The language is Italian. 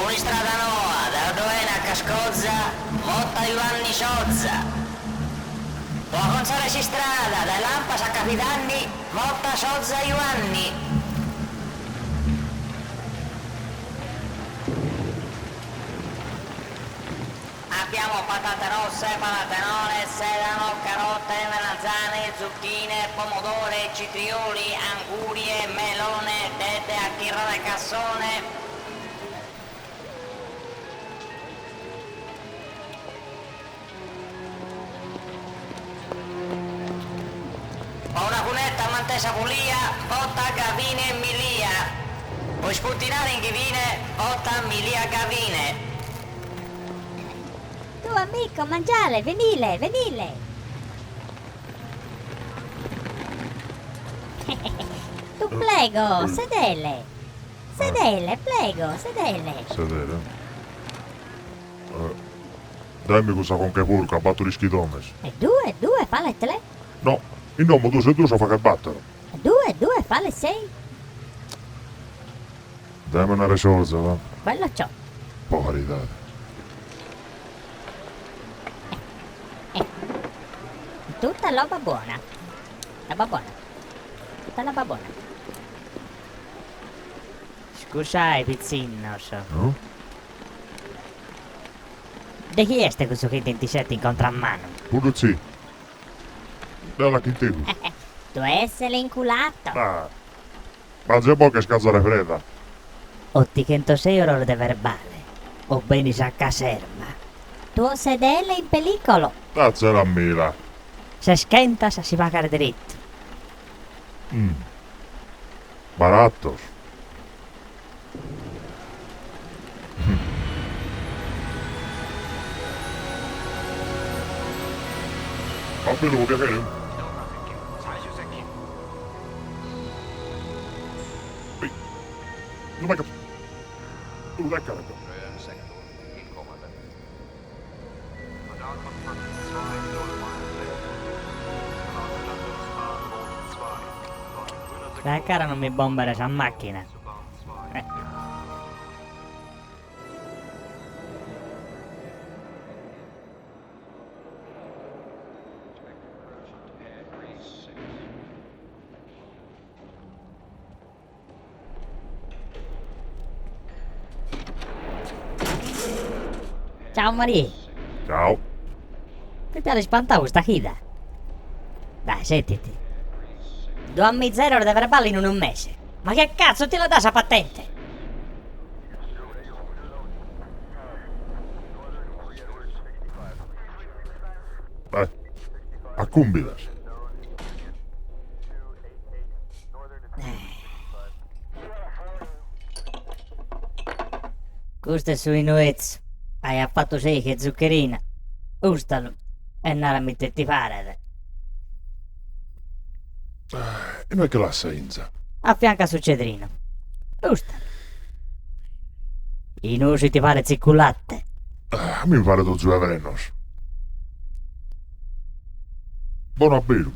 un'istrada nuova, da Doena a Cascozza, motta Giovanni Sciozza. Può avanzare si strada, da Lampas a Capitanni, motta Sciozza Giovanni. Abbiamo patate rosse, patatenole, sedano, carote, melanzane, zucchine, pomodore, citrioli, angurie, melone, dette a chirra del cassone. Ho una cunetta mantesa pulia, 8 gavine e milia. Puoi spuntinare in ghivine, 8 milia gavine. Tu amico, mangiale, venile, venile. Tu prego, sedele. Sedele, prego, sedele. Sedere? Dammi questa con che purca, batto rischi domes. E due, fa le tre. No, in nome tu sei tu so fa che battere. E due, fa le sei. Dammi una risorsa, va? Quello c'ho. Poverità. Tutta roba buona. Roba buona. Tutta roba buona. Scusai, pizzino, so. No? De chi è questo che in t-shirt in contrammano? Pure sì. Dalla Chintigu. Tu essere inculato. Ah. Ma c'è poco che scazzare fredda. 806 euro di verbale. O bene a caserma. Tuo sedele in pericolo. Grazie la mira. Se schenta, se si va a dritto. Barattos. Pappi lo piacere? Ehi, non hai capito? Tu dai carico. La cara non mi bombare a macchina. Ciao Maria. Ciao. Che ti ha rispantato sta chida? Dai, sentiti. 2,0 euro di verbale in un mese. Ma che cazzo ti lo dà sta patente? A cumbidas. Questo è su Inuez. Hai fatto sei che zuccherina. Ustalo. E non la mettetti fare. E noi che la senza? Affianca su Cedrino. Ustalo. Inusi ti pare zicculatte. Mi pare tu zio Avrenos. Buon appetito.